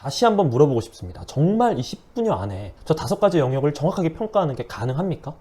다시 한번 물어보고 싶습니다. 정말 이 10분여 안에 저 5가지 영역을 정확하게 평가하는 게 가능합니까?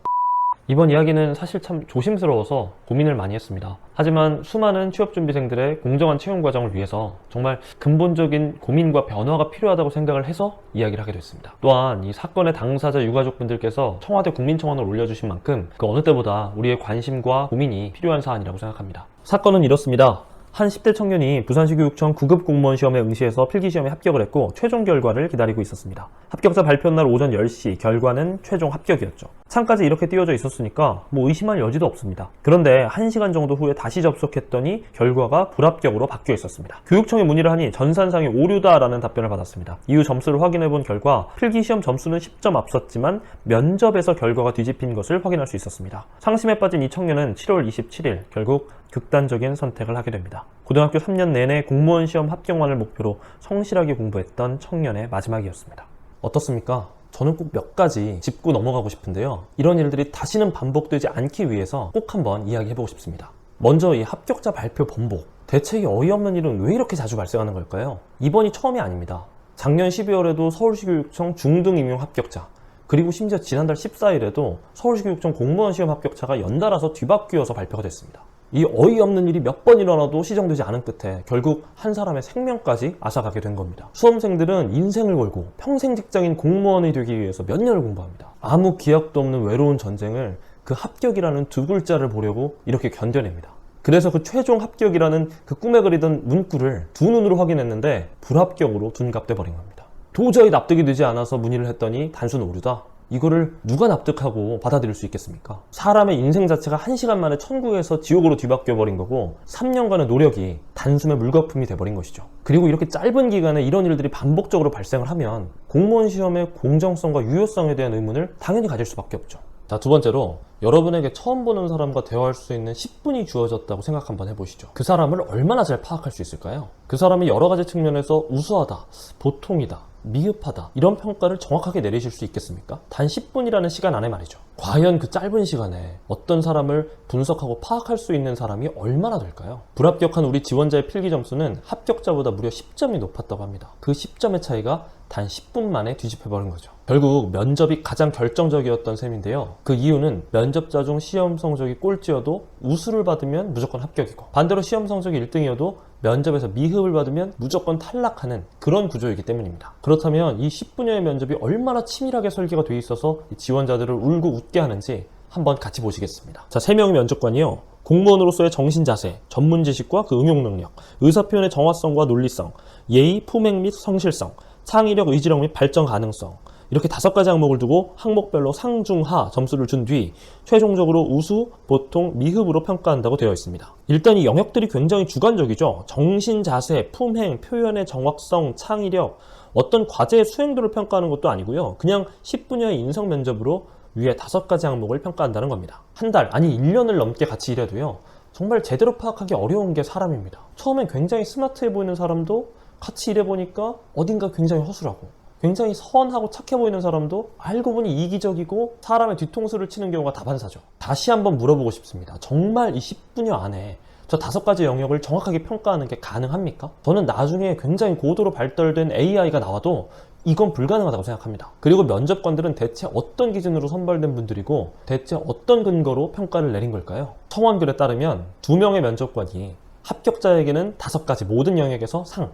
이번 이야기는 사실 참 조심스러워서 고민을 많이 했습니다. 하지만 수많은 취업준비생들의 공정한 채용 과정을 위해서 정말 근본적인 고민과 변화가 필요하다고 생각을 해서 이야기를 하게 됐습니다. 또한 이 사건의 당사자 유가족분들께서 청와대 국민청원을 올려주신 만큼 그 어느 때보다 우리의 관심과 고민이 필요한 사안이라고 생각합니다. 사건은 이렇습니다. 한 10대 청년이 부산시교육청 9급 공무원 시험에 응시해서 필기시험에 합격을 했고 최종 결과를 기다리고 있었습니다. 합격자 발표 날 오전 10시, 결과는 최종 합격이었죠. 창까지 이렇게 띄워져 있었으니까 의심할 여지도 없습니다. 그런데 1시간 정도 후에 다시 접속했더니 결과가 불합격으로 바뀌어 있었습니다. 교육청에 문의를 하니 전산상의 오류다라는 답변을 받았습니다. 이후 점수를 확인해 본 결과 필기시험 점수는 10점 앞섰지만 면접에서 결과가 뒤집힌 것을 확인할 수 있었습니다. 상심에 빠진 이 청년은 7월 27일 결국 극단적인 선택을 하게 됩니다. 고등학교 3년 내내 공무원 시험 합격만을 목표로 성실하게 공부했던 청년의 마지막이었습니다. 어떻습니까? 저는 꼭 몇 가지 짚고 넘어가고 싶은데요. 이런 일들이 다시는 반복되지 않기 위해서 꼭 한번 이야기해보고 싶습니다. 먼저 이 합격자 발표 번복. 대체 이 어이없는 일은 왜 이렇게 자주 발생하는 걸까요? 이번이 처음이 아닙니다. 작년 12월에도 서울시교육청 중등 임용 합격자, 그리고 심지어 지난달 14일에도 서울시교육청 공무원 시험 합격자가 연달아서 뒤바뀌어서 발표가 됐습니다. 이 어이없는 일이 몇 번 일어나도 시정되지 않은 끝에 결국 한 사람의 생명까지 앗아가게 된 겁니다. 수험생들은 인생을 걸고 평생 직장인 공무원이 되기 위해서 몇 년을 공부합니다. 아무 기약도 없는 외로운 전쟁을 그 합격이라는 두 글자를 보려고 이렇게 견뎌냅니다. 그래서 그 최종 합격이라는 그 꿈에 그리던 문구를 두 눈으로 확인했는데 불합격으로 둔갑돼 버린 겁니다. 도저히 납득이 되지 않아서 문의를 했더니 단순 오류다. 이거를 누가 납득하고 받아들일 수 있겠습니까? 사람의 인생 자체가 1시간 만에 천국에서 지옥으로 뒤바뀌어 버린 거고 3년간의 노력이 단숨에 물거품이 돼버린 것이죠. 그리고 이렇게 짧은 기간에 이런 일들이 반복적으로 발생을 하면 공무원 시험의 공정성과 유효성에 대한 의문을 당연히 가질 수밖에 없죠. 자, 두 번째로 여러분에게 처음 보는 사람과 대화할 수 있는 10분이 주어졌다고 생각 한번 해보시죠. 그 사람을 얼마나 잘 파악할 수 있을까요? 그 사람이 여러 가지 측면에서 우수하다, 보통이다, 미흡하다 이런 평가를 정확하게 내리실 수 있겠습니까? 단 10분이라는 시간 안에 말이죠. 과연 그 짧은 시간에 어떤 사람을 분석하고 파악할 수 있는 사람이 얼마나 될까요? 불합격한 우리 지원자의 필기 점수는 합격자보다 무려 10점이 높았다고 합니다. 그 10점의 차이가 단 10분 만에 뒤집혀버린 거죠. 결국 면접이 가장 결정적이었던 셈인데요. 그 이유는 면접자 중 시험 성적이 꼴찌여도 우수를 받으면 무조건 합격이고 반대로 시험 성적이 1등이어도 면접에서 미흡을 받으면 무조건 탈락하는 그런 구조이기 때문입니다. 그렇다면 이 10분여의 면접이 얼마나 치밀하게 설계가 돼 있어서 지원자들을 울고 웃게 하는지 한번 같이 보시겠습니다. 자, 3명의 면접관이요. 공무원으로서의 정신 자세, 전문 지식과 그 응용 능력, 의사표현의 정확성과 논리성, 예의, 품행 및 성실성, 창의력, 의지력 및 발전 가능성 이렇게 5가지 항목을 두고 항목별로 상중하 점수를 준 뒤 최종적으로 우수, 보통, 미흡으로 평가한다고 되어 있습니다. 일단 이 영역들이 굉장히 주관적이죠. 정신, 자세, 품행, 표현의 정확성, 창의력 어떤 과제의 수행도를 평가하는 것도 아니고요. 그냥 10분여의 인성 면접으로 위에 5가지 항목을 평가한다는 겁니다. 한 달, 아니 1년을 넘게 같이 일해도요. 정말 제대로 파악하기 어려운 게 사람입니다. 처음엔 굉장히 스마트해 보이는 사람도 같이 일해보니까 어딘가 굉장히 허술하고 굉장히 선하고 착해 보이는 사람도 알고 보니 이기적이고 사람의 뒤통수를 치는 경우가 다반사죠. 다시 한번 물어보고 싶습니다. 정말 이 10분여 안에 저 5가지 영역을 정확하게 평가하는 게 가능합니까? 저는 나중에 굉장히 고도로 발달된 AI가 나와도 이건 불가능하다고 생각합니다. 그리고 면접관들은 대체 어떤 기준으로 선발된 분들이고 대체 어떤 근거로 평가를 내린 걸까요? 청원글에 따르면 2명의 면접관이 합격자에게는 5가지 모든 영역에서 상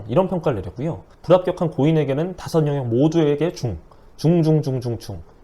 이런 평가를 내렸고요. 불합격한 고인에게는 5영역 모두에게 중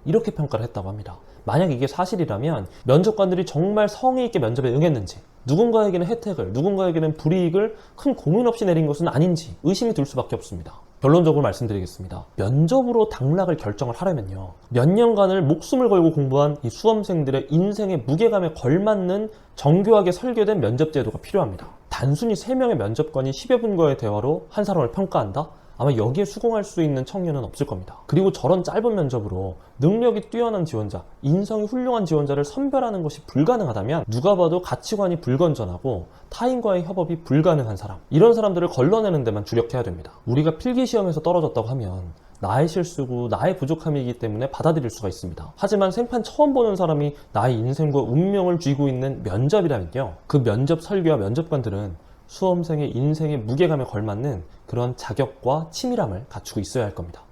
이렇게 평가를 했다고 합니다. 만약 이게 사실이라면 면접관들이 정말 성의 있게 면접에 응했는지 누군가에게는 혜택을 누군가에게는 불이익을 큰 고민 없이 내린 것은 아닌지 의심이 들 수밖에 없습니다. 결론적으로 말씀드리겠습니다. 면접으로 당락을 결정을 하려면요. 몇 년간을 목숨을 걸고 공부한 이 수험생들의 인생의 무게감에 걸맞는 정교하게 설계된 면접 제도가 필요합니다. 단순히 3명의 면접관이 10여 분과의 대화로 한 사람을 평가한다? 아마 여기에 수긍할 수 있는 청년은 없을 겁니다. 그리고 저런 짧은 면접으로 능력이 뛰어난 지원자, 인성이 훌륭한 지원자를 선별하는 것이 불가능하다면 누가 봐도 가치관이 불건전하고 타인과의 협업이 불가능한 사람, 이런 사람들을 걸러내는 데만 주력해야 됩니다. 우리가 필기시험에서 떨어졌다고 하면 나의 실수고 나의 부족함이기 때문에 받아들일 수가 있습니다. 하지만 생판 처음 보는 사람이 나의 인생과 운명을 쥐고 있는 면접이라면요. 그 면접 설계와 면접관들은 수험생의 인생의 무게감에 걸맞는 그런 자격과 치밀함을 갖추고 있어야 할 겁니다.